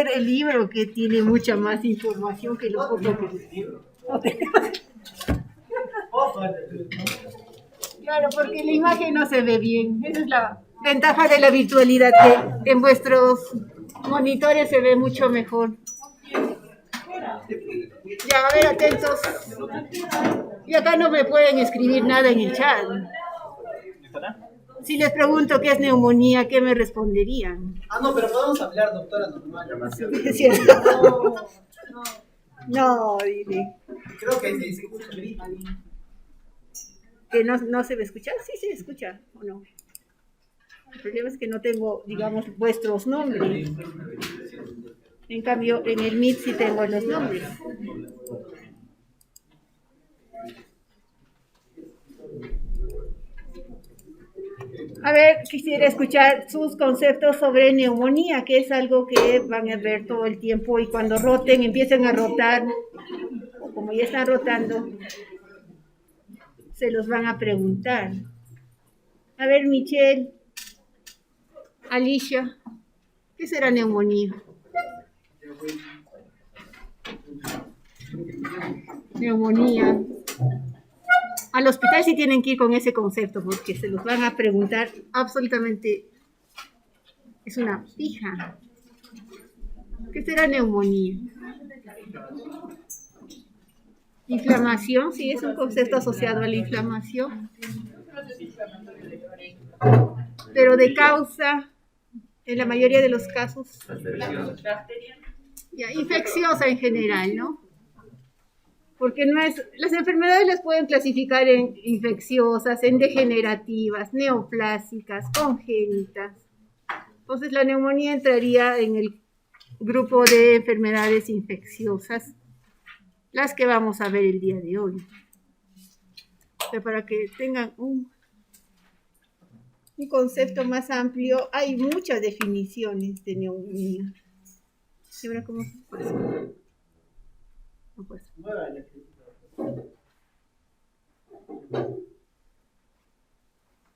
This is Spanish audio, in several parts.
leer el libro que tiene mucha más información que lo poco que no tenemos. Claro, porque la imagen no se ve bien. Esa es la ventaja de la virtualidad, que en vuestros monitores se ve mucho mejor. Ya, a ver, atentos. Y acá no me pueden escribir nada en el chat. Si les pregunto qué es neumonía, ¿qué me responderían? No, pero podemos hablar, doctora, normal. Sí, es cierto. No, dile. Creo que se escucha bien. ¿Que no se me escucha? Sí, se escucha, ¿o no? El problema es que no tengo, digamos, vuestros nombres. En cambio, en el Meet sí tengo los nombres. A ver, quisiera escuchar sus conceptos sobre neumonía, que es algo que van a ver todo el tiempo, y cuando roten, empiecen a rotar, o como ya están rotando, se los van a preguntar. A ver, Michelle, Alicia, ¿qué será neumonía? Neumonía. Al hospital sí tienen que ir con ese concepto, porque se los van a preguntar absolutamente. Es una fija. ¿Qué será neumonía? Inflamación, sí, es un concepto asociado a la inflamación. Pero de causa, en la mayoría de los casos, ya, infecciosa en general, ¿no? Porque no es, las enfermedades las pueden clasificar en infecciosas, en degenerativas, neoplásicas, congénitas. Entonces la neumonía entraría en el grupo de enfermedades infecciosas, las que vamos a ver el día de hoy. Pero para que tengan un concepto más amplio, hay muchas definiciones de neumonía. ¿Y ahora cómo se puede? No puede.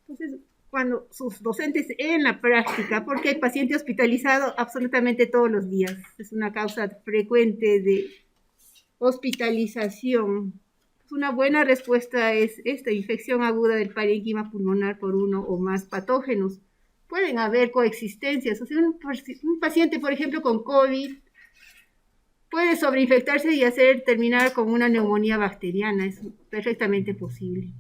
Entonces, cuando sus docentes en la práctica, porque hay paciente hospitalizado absolutamente todos los días, es una causa frecuente de hospitalización. Una buena respuesta es esta: infección aguda del parénquima pulmonar por uno o más patógenos. Pueden haber coexistencias, o sea, un paciente, por ejemplo, con COVID, puede sobreinfectarse y terminar con una neumonía bacteriana, es perfectamente posible.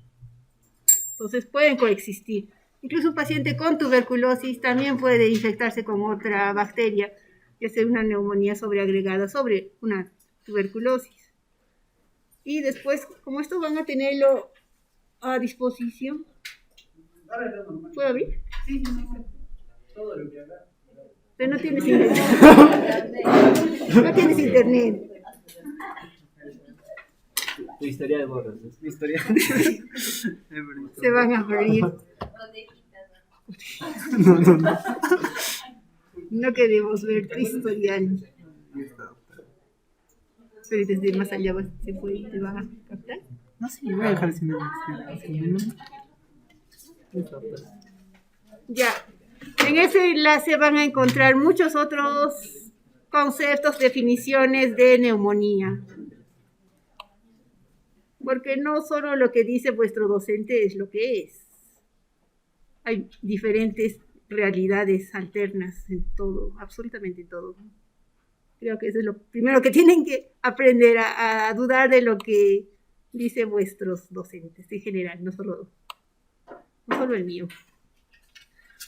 Entonces pueden coexistir. Incluso un paciente con tuberculosis también puede infectarse con otra bacteria y hacer una neumonía sobreagregada sobre una tuberculosis. Y después, como esto van a tenerlo a disposición. ¿Puedo abrir? Sí. Todo lo que haga. Pero no tienes internet. No tienes internet. Tu historia de borras. Mi historia. Se van a abrir. No. No queremos ver tu historial. Pero desde más allá se fue y te va a captar. No sé, voy a dejar sin Ya. En ese enlace van a encontrar muchos otros conceptos, definiciones de neumonía. Porque no solo lo que dice vuestro docente es lo que es. Hay diferentes realidades alternas en todo, absolutamente todo. Creo que eso es lo primero que tienen que aprender a dudar de lo que dicen vuestros docentes en general, no solo el mío.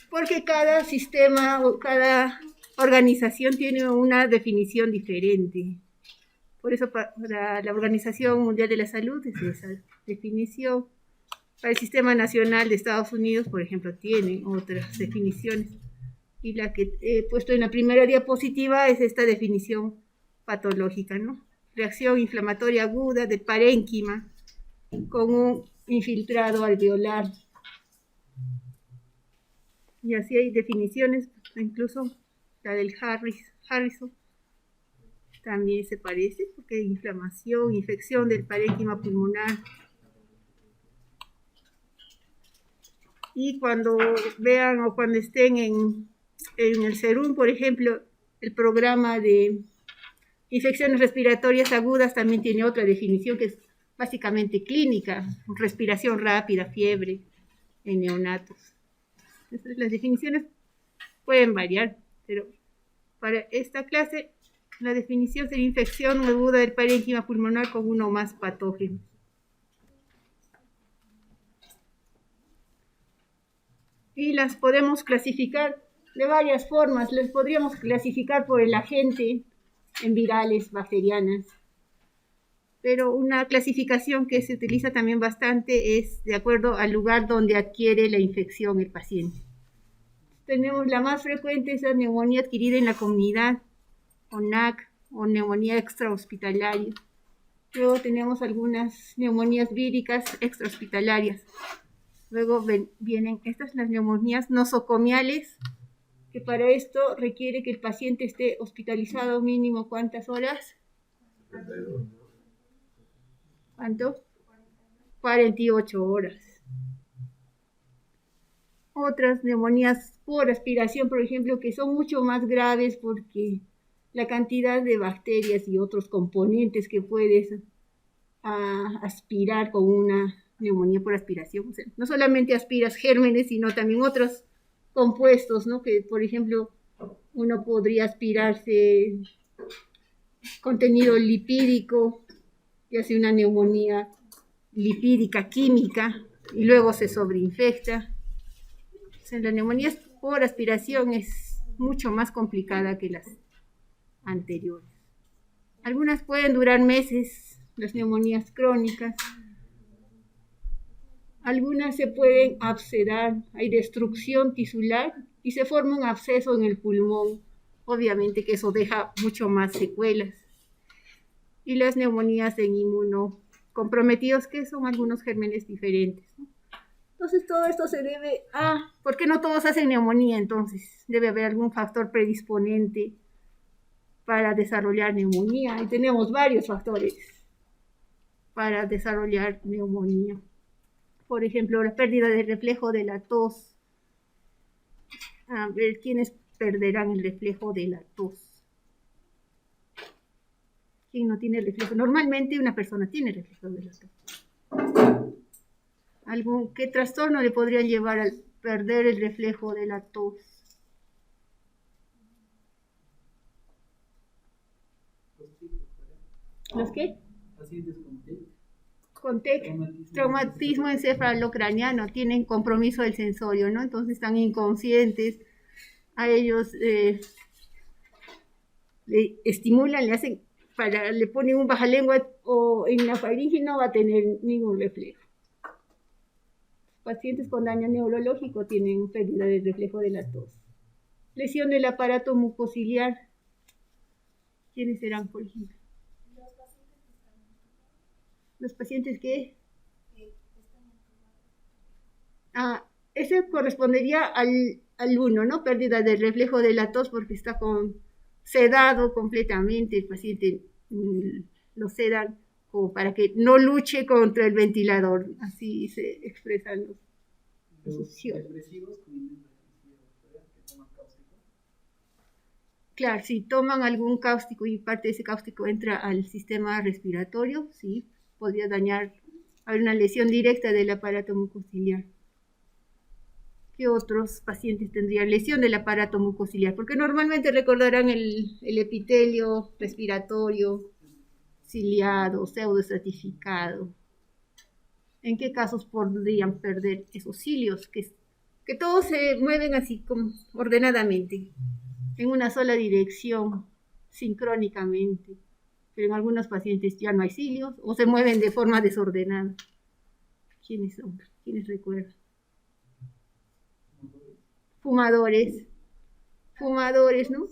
Porque cada sistema o cada organización tiene una definición diferente. Por eso para la Organización Mundial de la Salud es esa definición. Para el Sistema Nacional de Estados Unidos, por ejemplo, tienen otras definiciones. Y la que he puesto en la primera diapositiva es esta definición patológica, ¿no? Reacción inflamatoria aguda del parénquima con un infiltrado alveolar. Y así hay definiciones, incluso la del Harrison también se parece, porque hay inflamación, infección del parénquima pulmonar. Y cuando vean o cuando estén en el serum, por ejemplo, El programa de infecciones respiratorias agudas también tiene otra definición que es básicamente clínica, respiración rápida, fiebre en neonatos. Entonces, las definiciones pueden variar, pero para esta clase la definición sería infección aguda del parénquima pulmonar con uno o más patógenos. Y las podemos clasificar de varias formas. Las podríamos clasificar por el agente en virales, bacterianas. Pero una clasificación que se utiliza también bastante es de acuerdo al lugar donde adquiere la infección el paciente. Tenemos la más frecuente, es la neumonía adquirida en la comunidad, o NAC, o neumonía extrahospitalaria. Luego tenemos algunas neumonías víricas extrahospitalarias. Luego vienen estas, las neumonías nosocomiales, que para esto requiere que el paciente esté hospitalizado mínimo ¿cuántas horas? ¿Cuánto? 48 horas. Otras neumonías por aspiración, por ejemplo, que son mucho más graves porque la cantidad de bacterias y otros componentes que puedes aspirar con una neumonía por aspiración. O sea, no solamente aspiras gérmenes, sino también otros compuestos, ¿no? Que, por ejemplo, uno podría aspirarse contenido lipídico y hace una neumonía lipídica química y luego se sobreinfecta. O sea, la neumonía por aspiración es mucho más complicada que las anteriores. Algunas pueden durar meses, las neumonías crónicas. Algunas se pueden abscedar, hay destrucción tisular y se forma un absceso en el pulmón. Obviamente que eso deja mucho más secuelas. Y las neumonías en inmunocomprometidos, que son algunos gérmenes diferentes, ¿no? Entonces todo esto se debe a, ¿por qué no todos hacen neumonía entonces? Debe haber algún factor predisponente para desarrollar neumonía. Y tenemos varios factores para desarrollar neumonía. Por ejemplo, la pérdida de reflejo de la tos. A ver, ¿quiénes perderán el reflejo de la tos? ¿Quién no tiene reflejo? Normalmente una persona tiene reflejo de la tos. ¿Qué trastorno le podría llevar a perder el reflejo de la tos? ¿Los qué? Pacientes con TEC. Con TEC, traumatismo encefalocraniano, tienen compromiso del sensorio, ¿no? Entonces están inconscientes, a ellos le estimulan, le ponen un bajalengua o en la faringe y no va a tener ningún reflejo. Pacientes con daño neurológico tienen pérdida del reflejo de la tos. Lesión del aparato mucociliar. ¿Quiénes serán, por ejemplo? Los pacientes que ese correspondería al 1, ¿no? Pérdida del reflejo de la tos porque está sedado completamente, el paciente lo sedan como para que no luche contra el ventilador, así se expresan los sociólogos. Claro, si toman algún cáustico y parte de ese cáustico entra al sistema respiratorio, sí, podría dañar, haber una lesión directa del aparato mucociliar. ¿Qué otros pacientes tendrían lesión del aparato mucociliar? Porque normalmente recordarán el epitelio respiratorio ciliado, pseudoestratificado. ¿En qué casos podrían perder esos cilios? Que todos se mueven así como ordenadamente, en una sola dirección, sincrónicamente. Pero en algunos pacientes ya no hay cilios o se mueven de forma desordenada. ¿Quiénes son? ¿Quiénes recuerdan? Fumadores, ¿no?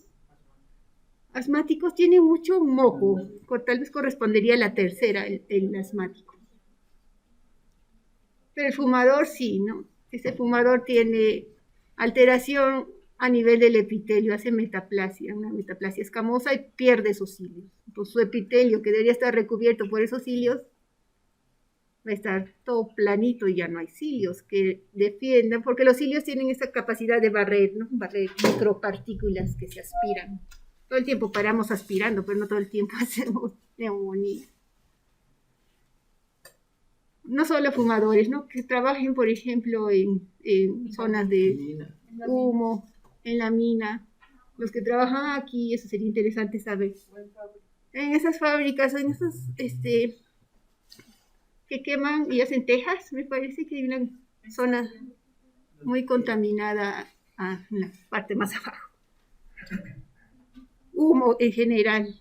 Asmáticos tienen mucho moco, tal vez correspondería a la tercera, el asmático. Pero el fumador sí, ¿no? Ese fumador tiene alteración a nivel del epitelio, hace metaplasia, una metaplasia escamosa y pierde esos cilios. Entonces su epitelio, que debería estar recubierto por esos cilios, va a estar todo planito y ya no hay cilios que defiendan, porque los cilios tienen esa capacidad de barrer, ¿no? Barrer micropartículas que se aspiran. Todo el tiempo paramos aspirando, pero no todo el tiempo hacemos neumonía. No solo fumadores, ¿no? Que trabajen, por ejemplo, en zonas de humo, en la mina. Los que trabajan aquí, eso sería interesante saber. En esas fábricas, en esas que queman y hacen tejas, me parece que hay una zona muy contaminada en la parte más abajo. Humo en general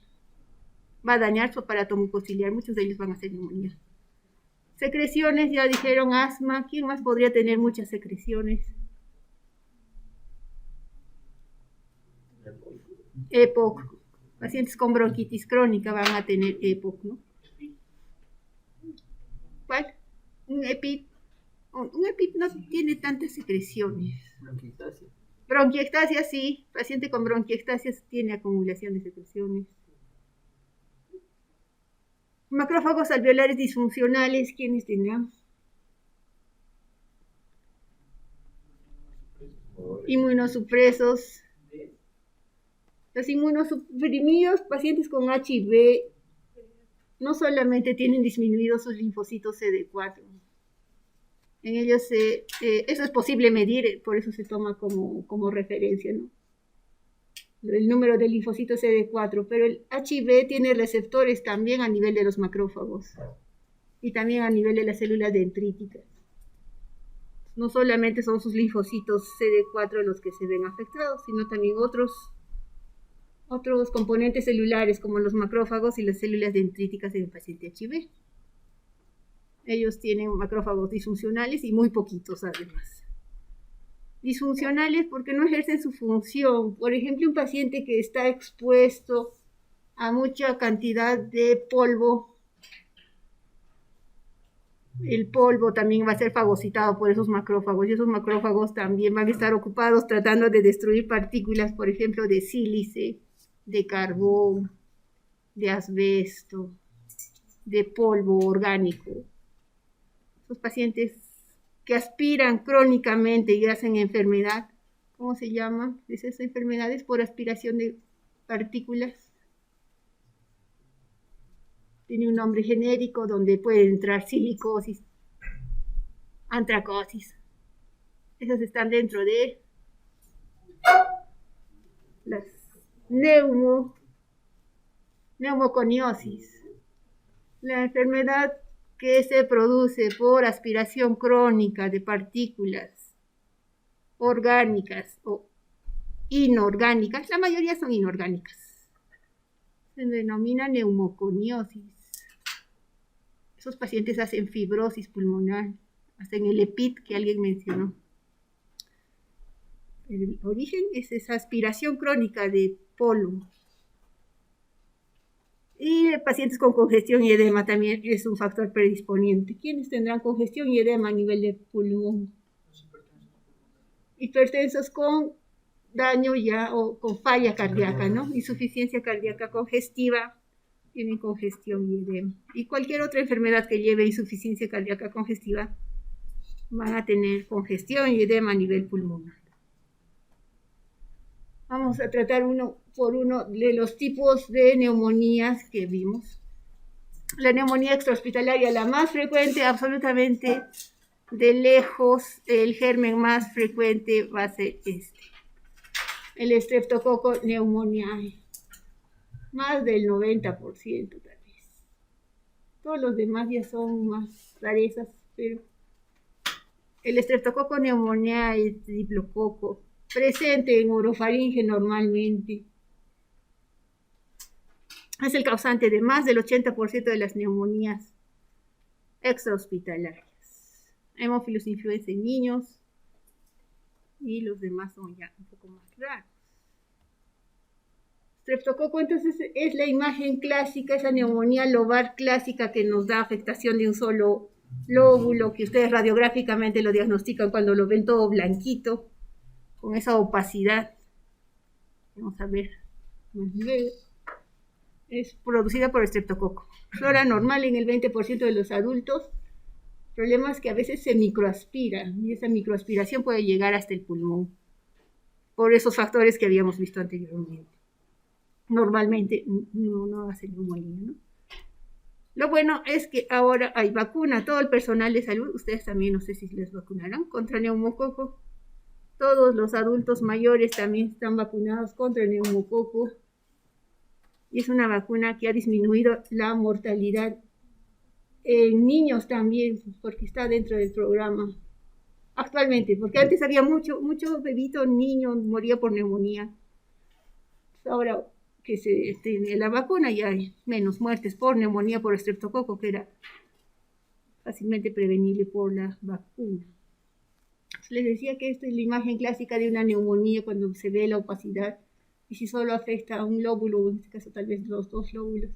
va a dañar su aparato mucociliar, muchos de ellos van a hacer neumonía. Secreciones, ya dijeron asma, ¿quién más podría tener muchas secreciones? EPOC, pacientes con bronquitis crónica van a tener EPOC, ¿no? ¿Cuál? Un EPIP no tiene tantas secreciones. Bronquiectasia. Bronquiectasia sí, paciente con bronquiectasia tiene acumulación de secreciones. Macrófagos alveolares disfuncionales, ¿quiénes tendrán? Inmunosupresos. Los inmunosuprimidos, pacientes con HIV, no solamente tienen disminuidos sus linfocitos CD4. En ellos eso es posible medir, por eso se toma como referencia, ¿no? El número de linfocitos CD4, pero el HIV tiene receptores también a nivel de los macrófagos y también a nivel de las células dendríticas. No solamente son sus linfocitos CD4 los que se ven afectados, sino también otros componentes celulares como los macrófagos y las células dendríticas en el paciente HIV. Ellos tienen macrófagos disfuncionales y muy poquitos además. Disfuncionales porque no ejercen su función. Por ejemplo, un paciente que está expuesto a mucha cantidad de polvo, el polvo también va a ser fagocitado por esos macrófagos y esos macrófagos también van a estar ocupados tratando de destruir partículas, por ejemplo, de sílice, de carbón, de asbesto, de polvo orgánico. Esos pacientes que aspiran crónicamente y hacen enfermedad, ¿cómo se llama? Esas enfermedades por aspiración de partículas. Tiene un nombre genérico donde puede entrar silicosis, antracosis. Esas están dentro de las neumoconiosis. La enfermedad que se produce por aspiración crónica de partículas orgánicas o inorgánicas, la mayoría son inorgánicas. Se denomina neumoconiosis. Esos pacientes hacen fibrosis pulmonar, hacen el EPIT que alguien mencionó. El origen es esa aspiración crónica de polvo. Y pacientes con congestión y edema también es un factor predisponiente. ¿Quiénes tendrán congestión y edema a nivel de pulmón? Hipertensos con daño ya o con falla cardíaca, ¿no? Insuficiencia cardíaca congestiva, tienen congestión y edema. Y cualquier otra enfermedad que lleve insuficiencia cardíaca congestiva van a tener congestión y edema a nivel pulmonar. Vamos a tratar uno por uno de los tipos de neumonías que vimos. La neumonía extrahospitalaria, la más frecuente, absolutamente de lejos, el germen más frecuente va a ser el Streptococcus pneumoniae, más del 90% tal vez. Todos los demás ya son más rarezas, pero el Streptococcus pneumoniae es diplococo, presente en orofaringe normalmente. Es el causante de más del 80% de las neumonías extrahospitalarias. Hemófilos influenza en niños y los demás son ya un poco más raros. Streptococo entonces es la imagen clásica, esa neumonía lobar clásica que nos da afectación de un solo lóbulo, que ustedes radiográficamente lo diagnostican cuando lo ven todo blanquito, con esa opacidad. Vamos a ver. Es producida por Streptococo. Flora normal en el 20% de los adultos. El problema es que a veces se microaspira y esa microaspiración puede llegar hasta el pulmón por esos factores que habíamos visto anteriormente. normalmente no hace neumonía, ¿no? Lo bueno es que ahora hay vacuna, todo el personal de salud, ustedes también no sé si les vacunarán contra neumococo. Todos los adultos mayores también están vacunados contra el neumococo. Y es una vacuna que ha disminuido la mortalidad en niños también, porque está dentro del programa actualmente, porque antes había mucho bebito, niño moría por neumonía. Ahora que se tiene la vacuna ya hay menos muertes por neumonía por estreptococo, que era fácilmente prevenible por la vacuna. Les decía que esta es la imagen clásica de una neumonía cuando se ve la opacidad y si solo afecta a un lóbulo, en este caso tal vez los dos lóbulos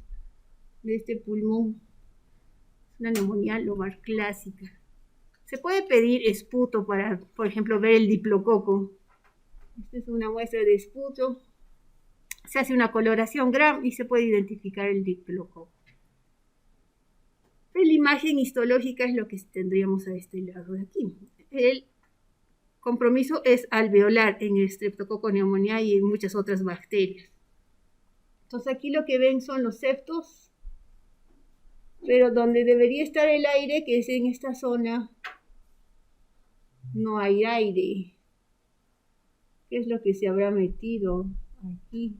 de este pulmón. Es una neumonía lobar clásica. Se puede pedir esputo para, por ejemplo, ver el diplococo. Esta es una muestra de esputo. Se hace una coloración Gram y se puede identificar el diplococo. La imagen histológica es lo que tendríamos a este lado de aquí. El compromiso es alveolar en el Streptococcus pneumoniae y en muchas otras bacterias. Entonces aquí lo que ven son los septos, pero donde debería estar el aire, que es en esta zona, no hay aire. ¿Qué es lo que se habrá metido aquí?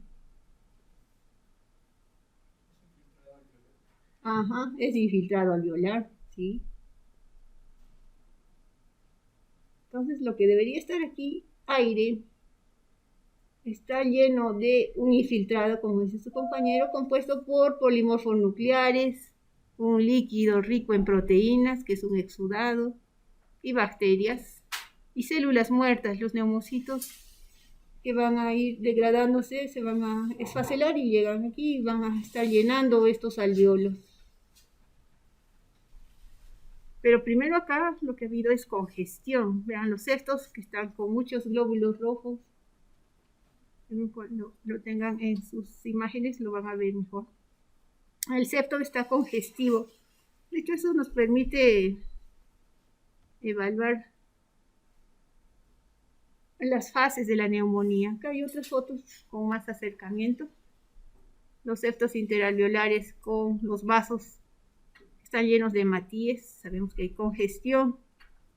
Ajá, es infiltrado alveolar, ¿sí? Entonces lo que debería estar aquí, aire, está lleno de un infiltrado, como dice su compañero, compuesto por polimorfos nucleares, un líquido rico en proteínas, que es un exudado, y bacterias, y células muertas, los neumocitos, que van a ir degradándose, se van a esfacelar y llegan aquí y van a estar llenando estos alveolos. Pero primero acá lo que ha habido es congestión. Vean los septos que están con muchos glóbulos rojos. Cuando lo tengan en sus imágenes lo van a ver mejor. El septo está congestivo. De hecho, eso nos permite evaluar las fases de la neumonía. Acá hay otras fotos con más acercamiento. Los septos interalveolares con los vasos están llenos de hematíes. Sabemos que hay congestión.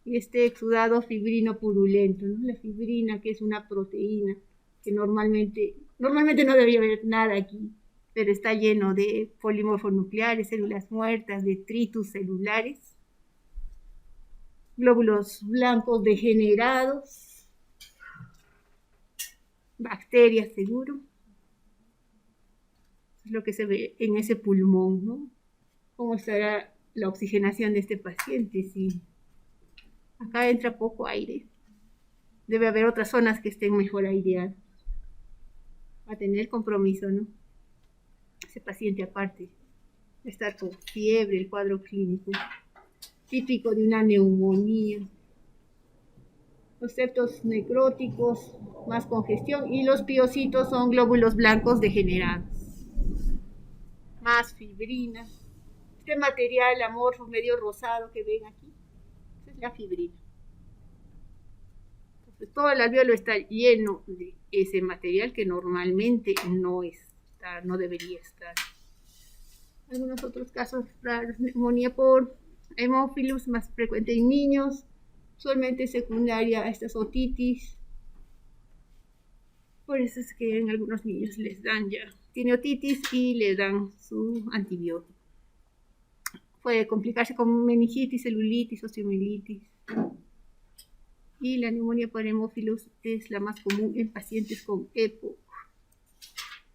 Y este exudado fibrino purulento, ¿no? La fibrina, que es una proteína que normalmente no debería haber nada aquí, pero está lleno de polimorfos nucleares, células muertas, detritus celulares, glóbulos blancos degenerados, bacterias seguro. Es lo que se ve en ese pulmón, ¿no? ¿Cómo estará la oxigenación de este paciente? Si acá entra poco aire, debe haber otras zonas que estén mejor aireadas. Va a tener compromiso, ¿no? Ese paciente aparte de estar con fiebre, el cuadro clínico típico de una neumonía. Los septos necróticos, más congestión, y los piocitos son glóbulos blancos degenerados. Más fibrina. Este material amorfo medio rosado que ven aquí, esa es la fibrina. Entonces, todo el alveolo está lleno de ese material que normalmente no debería estar. Algunos otros casos raros, neumonía por hemófilos, más frecuente en niños, usualmente secundaria a estas otitis. Por eso es que en algunos niños les dan ya, tiene otitis y le dan su antibiótico. Puede complicarse con meningitis, celulitis, osteomielitis. Y la neumonía por hemófilos es la más común en pacientes con EPOC,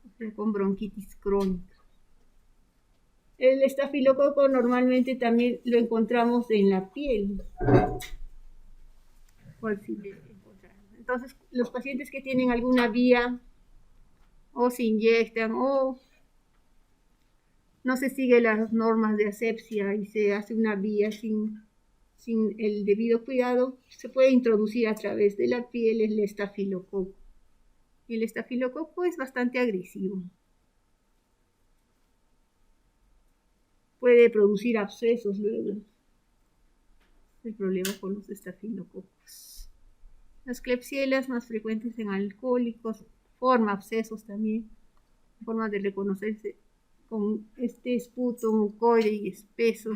o sea, con bronquitis crónica. El estafilococo normalmente también lo encontramos en la piel. Entonces, los pacientes que tienen alguna vía o se inyectan o no se siguen las normas de asepsia y se hace una vía sin el debido cuidado, se puede introducir a través de la piel el estafilococo. Y el estafilococo es bastante agresivo. Puede producir abscesos luego. El problema con los estafilococos. Las klebsielas más frecuentes en alcohólicos, forma abscesos también. forma de reconocerse con este esputo mucoide y espeso.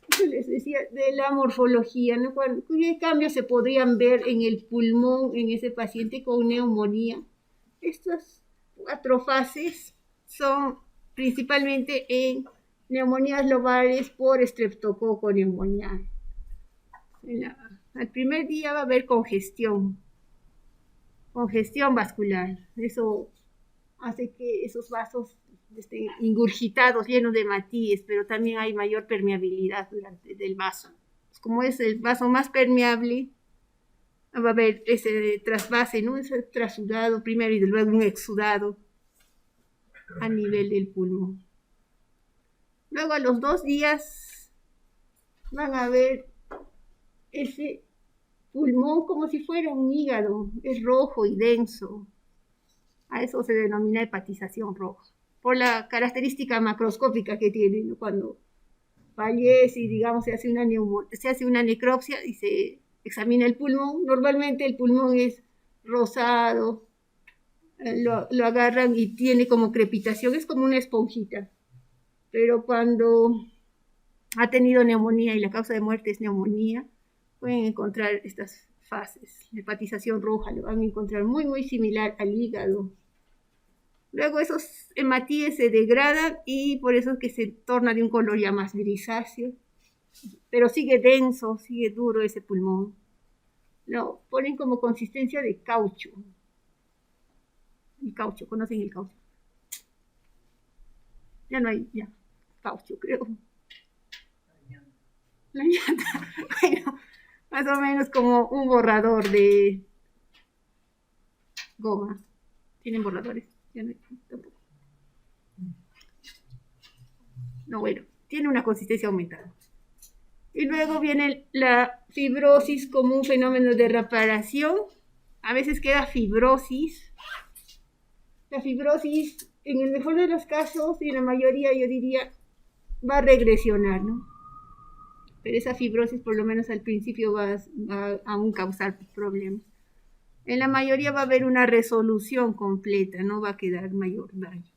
Eso les decía de la morfología, ¿no? ¿Qué cambios se podrían ver en el pulmón en ese paciente con neumonía? Estas 4 fases son principalmente en neumonías lobares por estreptococo neumoniae. Al primer día va a haber congestión vascular. Eso hace que esos vasos estén ingurgitados, llenos de hematíes, pero también hay mayor permeabilidad del vaso. Como es el vaso más permeable, va a haber ese trasvase, ¿no? Ese trasudado primero y luego un exudado a nivel del pulmón. Luego a los 2 días van a ver ese pulmón como si fuera un hígado, es rojo y denso. A eso se denomina hepatización roja, por la característica macroscópica que tiene, ¿no? Cuando fallece y digamos se hace una necropsia y se examina el pulmón, normalmente el pulmón es rosado, lo agarran y tiene como crepitación, es como una esponjita, pero cuando ha tenido neumonía y la causa de muerte es neumonía, pueden encontrar estas fases. La hepatización roja lo van a encontrar muy, muy similar al hígado. Luego esos hematíes se degradan y por eso es que se torna de un color ya más grisáceo, pero sigue denso, sigue duro ese pulmón. Lo ponen como consistencia de caucho. El caucho, ¿conocen el caucho? Ya no hay, ya, caucho creo. La llanta, bueno, más o menos como un borrador de goma. ¿Tienen borradores? Ya no hay, tampoco. No, bueno, tiene una consistencia aumentada. Y luego viene la fibrosis como un fenómeno de reparación. A veces queda fibrosis. La fibrosis, en el mejor de los casos, y en la mayoría yo diría, va a regresionar, ¿no? Pero esa fibrosis por lo menos al principio va a aún causar problemas. En la mayoría va a haber una resolución completa, no va a quedar mayor daño.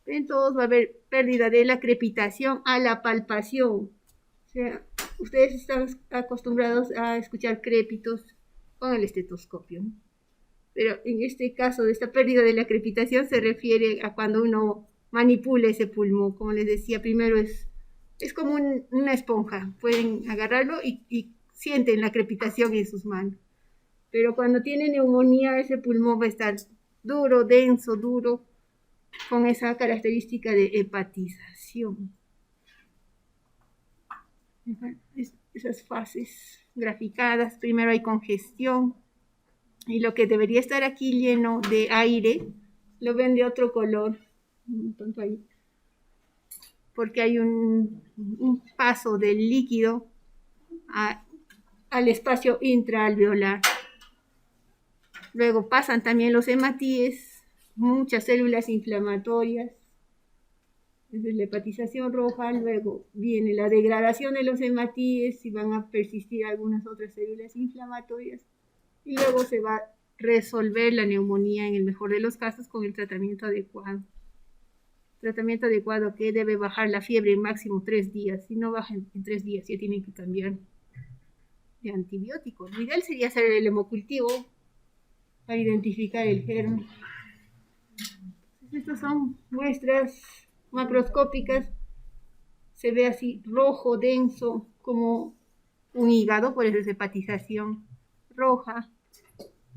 En todos va a haber pérdida de la crepitación a la palpación. O sea, ustedes están acostumbrados a escuchar crépitos con el estetoscopio, ¿no? Pero en este caso de esta pérdida de la crepitación se refiere a cuando uno manipula ese pulmón. Como les decía, primero es como una esponja. Pueden agarrarlo y sienten la crepitación en sus manos. Pero cuando tiene neumonía, ese pulmón va a estar duro, denso, duro, con esa característica de hepatización. Esas fases graficadas, primero hay congestión, y lo que debería estar aquí lleno de aire, lo ven de otro color, tanto ahí, porque hay un paso del líquido al espacio intraalveolar. Luego pasan también los hematíes, muchas células inflamatorias, es la hepatización roja. Luego viene la degradación de los hematíes y van a persistir algunas otras células inflamatorias. Y luego se va a resolver la neumonía en el mejor de los casos con el tratamiento adecuado. Tratamiento adecuado que debe bajar la fiebre en máximo 3 días. Si no baja en 3 días ya tienen que cambiar de antibiótico. Lo ideal sería hacer el hemocultivo para identificar el germen. Estas son muestras macroscópicas. Se ve así rojo, denso, como un hígado, por eso es hepatización roja.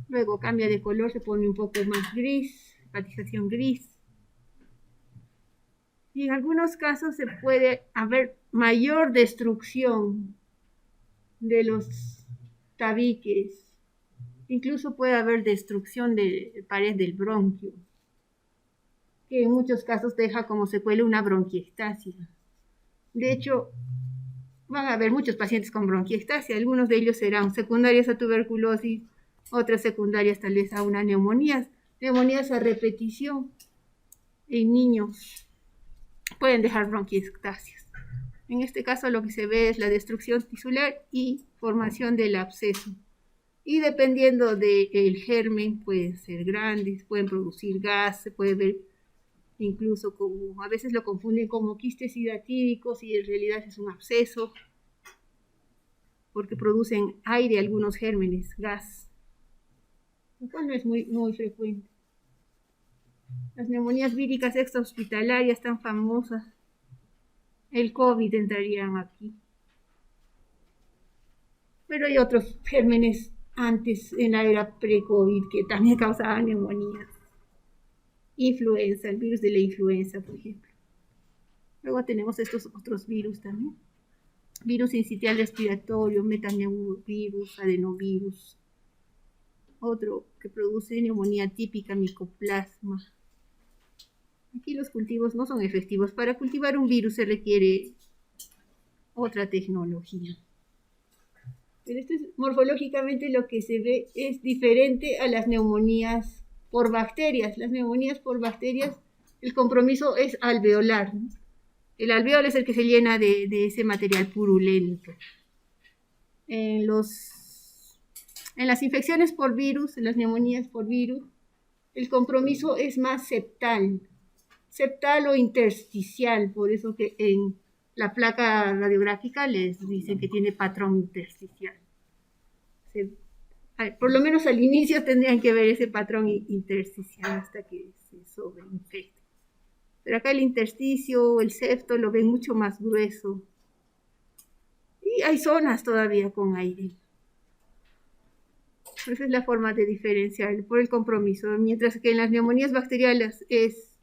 Luego cambia de color, se pone un poco más gris, hepatización gris. Y en algunos casos se puede haber mayor destrucción de los tabiques. Incluso puede haber destrucción de pared del bronquio, que en muchos casos deja como secuela una bronquiectasia. De hecho, van a haber muchos pacientes con bronquiectasia. Algunos de ellos serán secundarios a tuberculosis, otras secundarias tal vez a una neumonía. Neumonías a repetición en niños pueden dejar bronquiectasias. En este caso lo que se ve es la destrucción tisular y formación del absceso. Y dependiendo del germen, pueden ser grandes, pueden producir gas, se puede ver incluso como, a veces lo confunden como quistes hidatívicos y en realidad es un absceso, porque producen aire algunos gérmenes, gas, lo cual no es muy frecuente. Las neumonías víricas extrahospitalarias tan famosas, el COVID entrarían aquí. Pero hay otros gérmenes antes, en la era pre-COVID, que también causaban neumonías. Influenza, el virus de la influenza, por ejemplo. Luego tenemos estos otros virus también. Virus sincitial respiratorio, metaneumovirus, adenovirus. Otro que produce neumonía típica, micoplasma. Aquí los cultivos no son efectivos. Para cultivar un virus se requiere otra tecnología. Pero esto es, morfológicamente lo que se ve es diferente a las neumonías por bacterias. Las neumonías por bacterias, el compromiso es alveolar, ¿no? El alveolo es el que se llena de ese material purulento. En las infecciones por virus, en las neumonías por virus, el compromiso es más septal o intersticial, por eso que en la placa radiográfica les dicen que tiene patrón intersticial. Por lo menos al inicio tendrían que ver ese patrón intersticial hasta que se sobreinfecte. Pero acá el intersticio o el septo lo ven mucho más grueso. Y hay zonas todavía con aire. Esa es la forma de diferenciar por el compromiso. Mientras que en las neumonías bacteriales es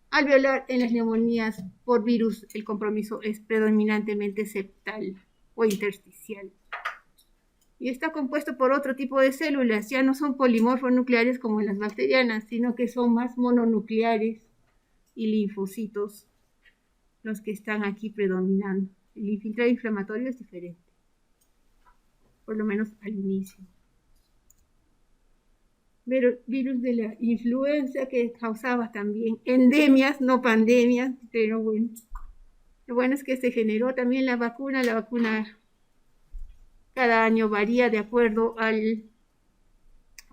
alveolar, en las neumonías por virus el compromiso es predominantemente septal o intersticial. Y está compuesto por otro tipo de células. Ya no son polimorfonucleares como en las bacterianas, sino que son más mononucleares y linfocitos los que están aquí predominando. El infiltrado inflamatorio es diferente, por lo menos al inicio. Pero virus de la influenza que causaba también endemias, no pandemias, pero bueno. Lo bueno es que se generó también la vacuna cada año varía de acuerdo a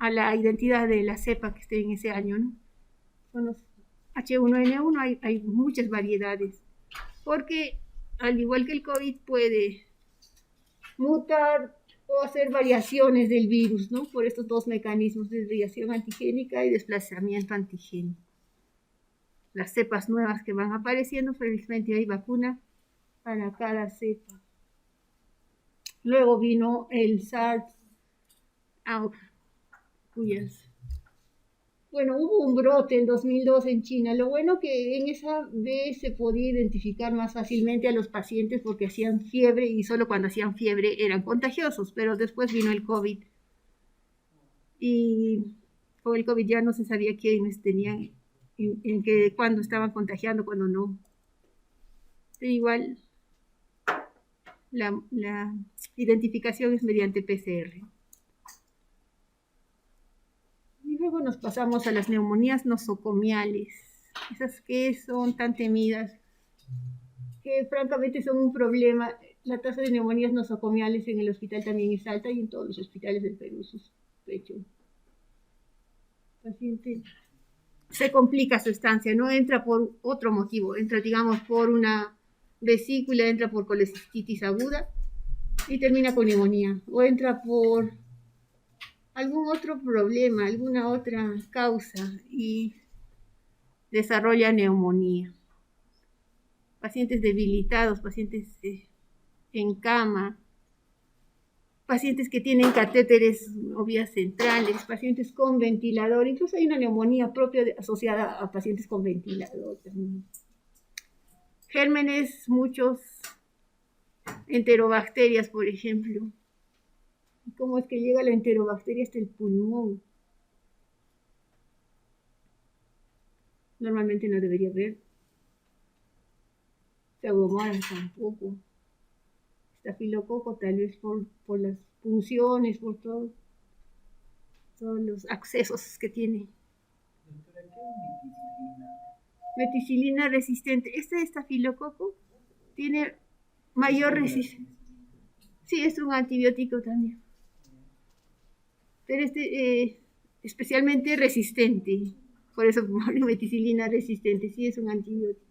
la identidad de la cepa que esté en ese año, ¿no? Con los H1N1 hay muchas variedades, porque al igual que el COVID puede mutar o hacer variaciones del virus, ¿no? Por estos dos mecanismos de desviación antigénica y desplazamiento antigénico. Las cepas nuevas que van apareciendo, felizmente hay vacuna para cada cepa. Luego vino el SARS, hubo un brote en 2002 en China. Lo bueno que en esa vez se podía identificar más fácilmente a los pacientes porque hacían fiebre y solo cuando hacían fiebre eran contagiosos, pero después vino el COVID. Y con el COVID ya no se sabía quiénes tenían, cuándo estaban contagiando, cuándo no. Pero igual la identificación es mediante PCR. Y luego nos pasamos a las neumonías nosocomiales, esas que son tan temidas, que francamente son un problema. La tasa de neumonías nosocomiales en el hospital también es alta y en todos los hospitales del Perú sospecho. El paciente se complica su estancia, no entra por otro motivo, entra digamos por una vesícula, entra por colecistitis aguda y termina con neumonía, o entra por algún otro problema, alguna otra causa y desarrolla neumonía. Pacientes debilitados, pacientes en cama, pacientes que tienen catéteres o vías centrales, pacientes con ventilador, incluso hay una neumonía propia asociada a pacientes con ventilador también. Gérmenes, muchos enterobacterias, por ejemplo. ¿Cómo es que llega la enterobacteria hasta el pulmón? Normalmente no debería haber. Pseudomonas tampoco. Estafilococo tal vez por las punciones, por todos los accesos que tiene. Doctora, ¿qué es meticilina? Meticilina resistente. Este estafilococo tiene mayor resistencia. Sí, es un antibiótico también. pero especialmente resistente. Por eso polimeticilina resistente, sí es un antibiótico.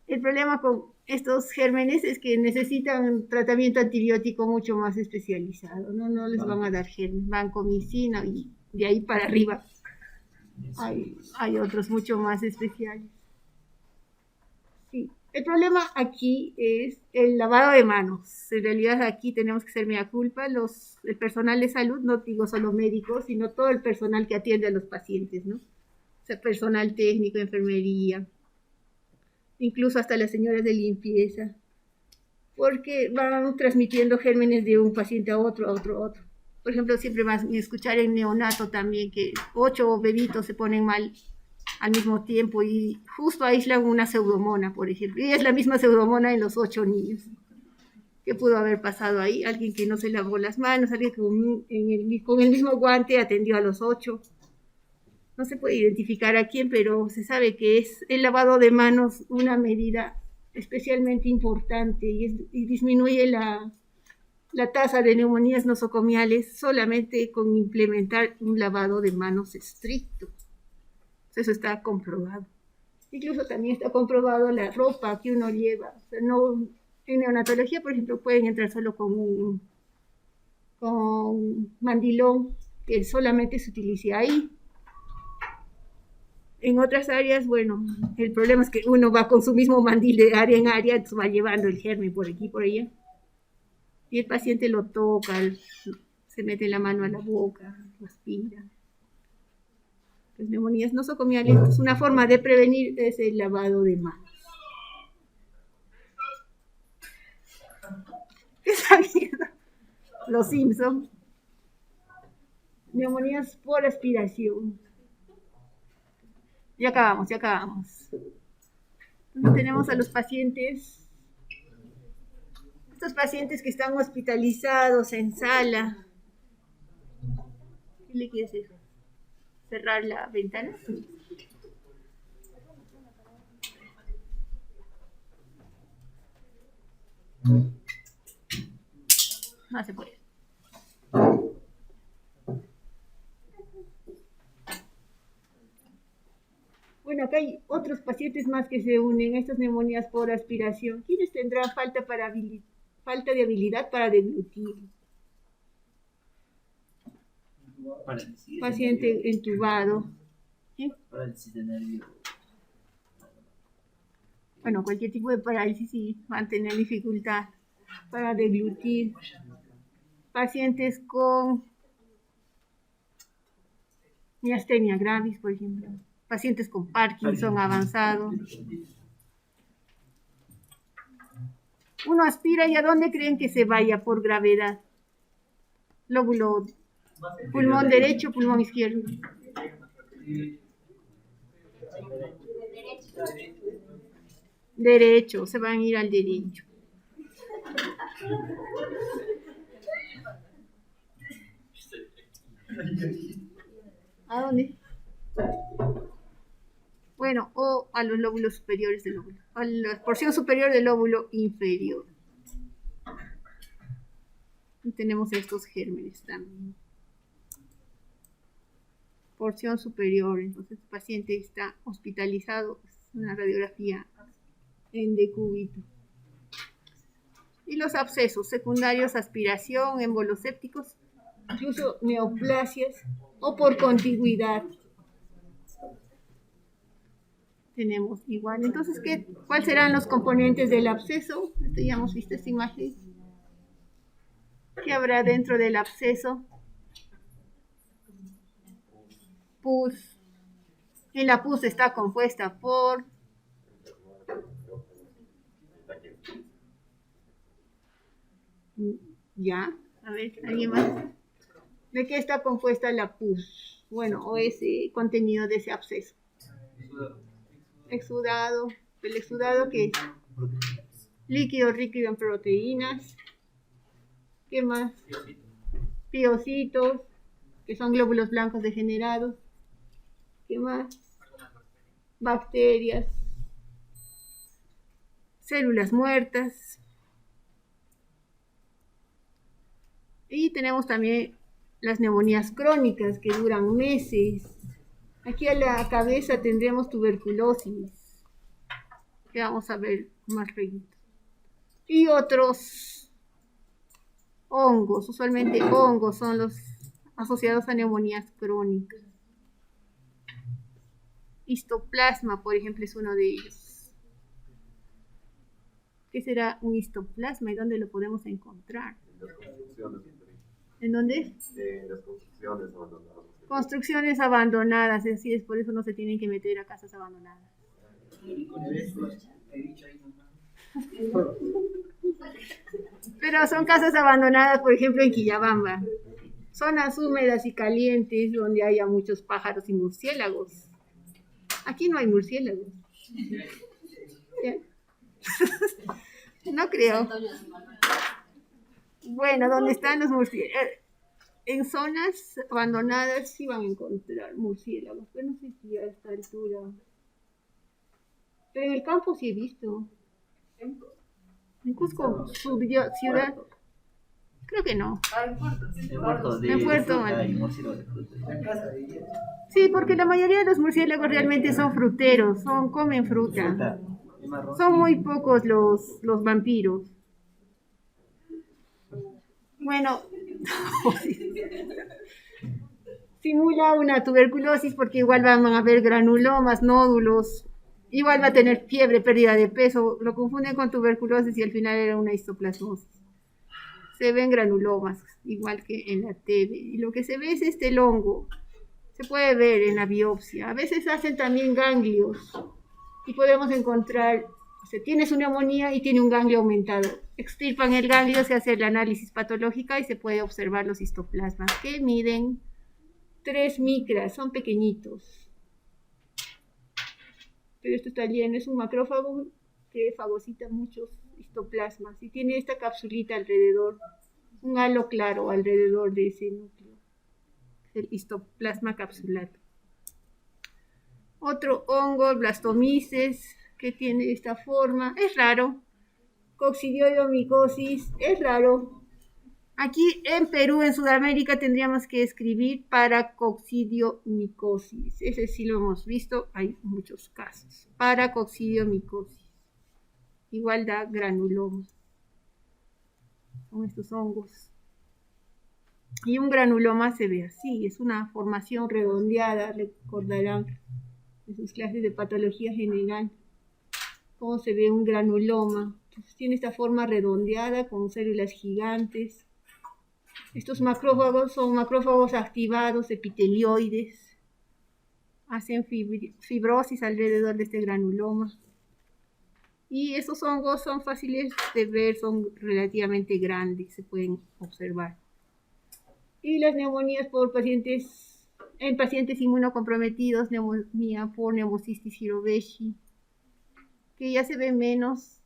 El problema con estos gérmenes es que necesitan un tratamiento antibiótico mucho más especializado. No les van a dar gérmenes, vancomicina y de ahí para arriba hay otros mucho más especiales. Sí. El problema aquí es el lavado de manos. En realidad aquí tenemos que ser mea culpa. El personal de salud, no digo solo médicos, sino todo el personal que atiende a los pacientes, ¿no? O sea, personal técnico, enfermería, incluso hasta las señoras de limpieza, porque van transmitiendo gérmenes de un paciente a otro, a otro, a otro. Por ejemplo, siempre más escuchar en neonato también que 8 bebitos se ponen mal al mismo tiempo y justo aíslan una pseudomona, por ejemplo, y es la misma pseudomona en los 8 niños. ¿Qué pudo haber pasado ahí? Alguien que no se lavó las manos, alguien que con el mismo guante atendió a los 8. No se puede identificar a quién, pero se sabe que es el lavado de manos una medida especialmente importante y disminuye la tasa de neumonías nosocomiales solamente con implementar un lavado de manos estricto. Eso está comprobado. Incluso también está comprobado la ropa que uno lleva. O sea, no, en neonatología, por ejemplo, pueden entrar solo con mandilón que solamente se utiliza ahí. En otras áreas, bueno, el problema es que uno va con su mismo mandil de área en área, entonces va llevando el germen por aquí y por allá. Y el paciente lo toca, se mete la mano a la boca, respira. Las neumonías nosocomiales, entonces una forma de prevenir es el lavado de manos. ¿Qué sabía? Los Simpson. Neumonías por aspiración. Ya acabamos. Entonces tenemos a los pacientes, estos pacientes que están hospitalizados en sala. ¿Qué le quiere hacer? ¿Cerrar la ventana? No se puede. Bueno, acá hay otros pacientes más que se unen a estas neumonías por aspiración. ¿Quiénes tendrán falta de habilidad para deglutir? Paciente entubado. ¿Sí? Parálisis de nervio. Bueno, cualquier tipo de parálisis sí van a tener dificultad para deglutir. Pacientes con miastenia gravis, por ejemplo. Pacientes con Parkinson avanzado. Uno aspira y ¿a dónde creen que se vaya por gravedad? Lóbulo, pulmón derecho, pulmón izquierdo. Derecho, se van a ir al derecho. ¿A dónde? Bueno, o a los lóbulos superiores del lóbulo, a la porción superior del lóbulo inferior. Y tenemos estos gérmenes también. Porción superior, entonces el paciente está hospitalizado, es una radiografía en decúbito. Y los abscesos secundarios, aspiración, émbolos sépticos, incluso neoplasias o por contigüidad. Tenemos igual. Entonces, ¿cuáles serán los componentes del absceso? Ya hemos visto esta imagen. ¿Qué habrá dentro del absceso? Pus. Y la pus está compuesta por ¿ya? A ver, ¿alguien más? ¿De qué está compuesta la pus? Bueno, o ese contenido de ese absceso. Exudado. ¿El exudado qué es? Líquido rico en proteínas. ¿Qué más? Piocitos, que son glóbulos blancos degenerados. ¿Qué más? Bacterias. Células muertas. Y tenemos también las neumonías crónicas que duran meses. Aquí a la cabeza tendremos tuberculosis, que vamos a ver más reguito. Y otros hongos, usualmente hongos son los asociados a neumonías crónicas. Histoplasma, por ejemplo, es uno de ellos. ¿Qué será un histoplasma y dónde lo podemos encontrar? Las construcciones. ¿En dónde? Las construcciones abandonadas. Construcciones abandonadas, así es, por eso no se tienen que meter a casas abandonadas. Pero son casas abandonadas, por ejemplo, en Quillabamba. Zonas húmedas y calientes donde haya muchos pájaros y murciélagos. Aquí no hay murciélagos. No creo. Bueno, donde están los murciélagos. En zonas abandonadas sí van a encontrar murciélagos, pero no sé si a esta altura. Pero en el campo sí he visto. En Cusco, su ciudad. Creo que no. En Puerto. Sí, porque la mayoría de los murciélagos realmente son fruteros, comen fruta. Son muy pocos los vampiros. Bueno, simula una tuberculosis porque igual van a haber granulomas, nódulos, igual va a tener fiebre, pérdida de peso, lo confunden con tuberculosis y al final era una histoplasmosis. Se ven granulomas, igual que en la TB, y lo que se ve es el hongo, se puede ver en la biopsia. A veces hacen también ganglios y podemos encontrar, tienes una neumonía y tiene un ganglio aumentado. Extirpan el ganglio, se hace el análisis patológica y se puede observar los histoplasmas que miden 3 micras, son pequeñitos. Pero esto está lleno, es un macrófago que fagocita muchos histoplasmas y tiene esta capsulita alrededor, un halo claro alrededor de ese núcleo, el histoplasma capsulato. Otro hongo, Blastomyces, que tiene esta forma, es raro. Coccidioidomicosis, es raro. Aquí en Perú, en Sudamérica, tendríamos que escribir paracoccidiomicosis. Ese sí lo hemos visto, hay muchos casos. Paracoccidiomicosis. Igual da granuloma. Son estos hongos. Y un granuloma se ve así, es una formación redondeada, recordarán en sus clases de patología general cómo se ve un granuloma. Entonces, tiene esta forma redondeada con células gigantes. Estos macrófagos son macrófagos activados, epitelioides. Hacen fibrosis alrededor de este granuloma. Y esos hongos son fáciles de ver, son relativamente grandes, se pueden observar. Y las neumonías en pacientes inmunocomprometidos, neumonía por neumocistis Hiroveshi, que ya se ve menos,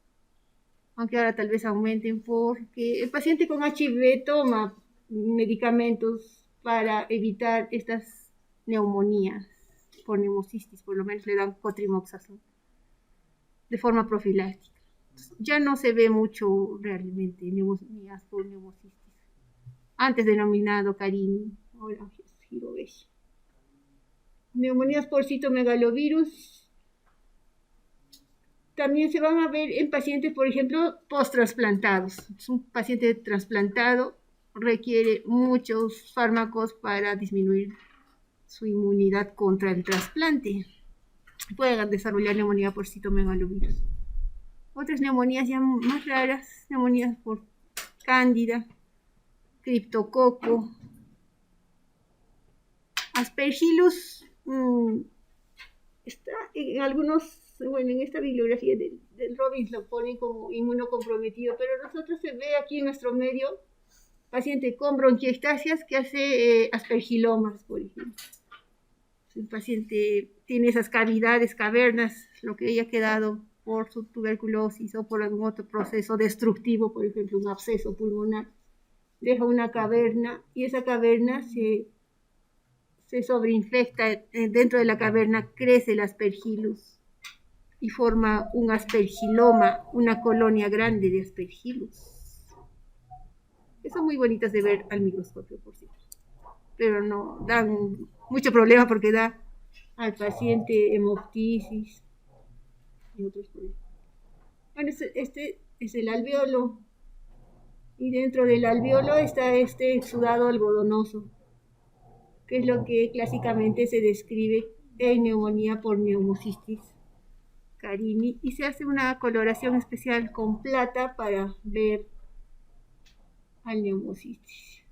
aunque ahora tal vez aumenten, porque el paciente con HIV toma medicamentos para evitar estas neumonías por neumocistis, por lo menos le dan cotrimoxazol de forma profiláctica. Entonces, ya no se ve mucho realmente neumonías por neumocistis, antes denominado Carini, ahora Hiroveshi. Neumonías por citomegalovirus también se van a ver en pacientes, por ejemplo, post-trasplantados. Un paciente trasplantado requiere muchos fármacos para disminuir su inmunidad contra el trasplante. Pueden desarrollar neumonía por citomegalovirus. Otras neumonías ya más raras, neumonías por cándida, criptococo, Aspergillus. Está en algunos, bueno, en esta bibliografía del Robbins lo ponen como inmunocomprometido, pero nosotros se ve aquí en nuestro medio paciente con bronquiectasias que hace aspergilomas, por ejemplo. El paciente tiene esas cavidades, cavernas, lo que haya quedado por su tuberculosis o por algún otro proceso destructivo, por ejemplo, un absceso pulmonar, deja una caverna y esa caverna se sobreinfecta, dentro de la caverna crece el aspergillus y forma un aspergiloma, una colonia grande de aspergillus. que son muy bonitas de ver al microscopio, por cierto. Pero no, dan mucho problema porque da al paciente hemoptisis y otros problemas. Bueno, este es el alveolo. Y dentro del alveolo está este exudado algodonoso, que es lo que clásicamente se describe en neumonía por neumocistis carini, y se hace una coloración especial con plata para ver al neumocistis.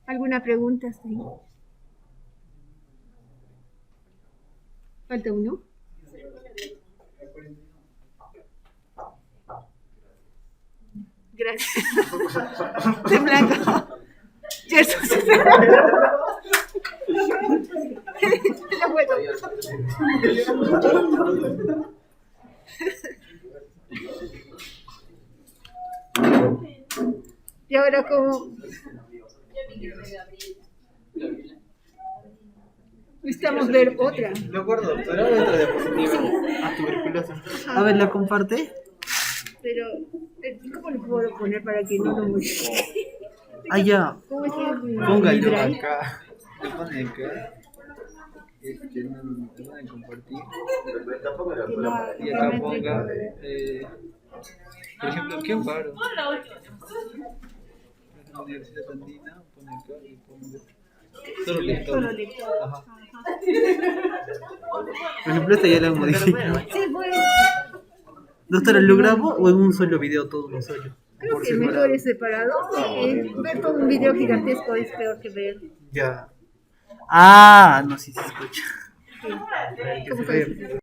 ¿Alguna pregunta hasta ahí? ¿Falta uno? Gracias. De blanco. Jesús. La vuelta. Y ahora como necesitamos ver otra. Lo guardo, pero otra diapositiva. A tuberculosis. A ver, ¿la comparte? Pero ¿cómo lo puedo poner para que no lo muestre? Ah, ya. ¿Cómo es que Póngalo acá. Le pone acá. No van a compartir. Y acá ponga. Por ejemplo, ¿qué amparo? La Universidad Andina, pone acá y pone. Solo lector. Solo lector. Ajá. Por ejemplo, esta ya la modificado. Sí, pues. Doctora, ¿lo grabo o en un solo video todo uno solo? Creo que mejor es separado, porque ver todo un video gigantesco es peor que ver. Ya. Ah, no, sí se escucha. ¿Cómo sabes?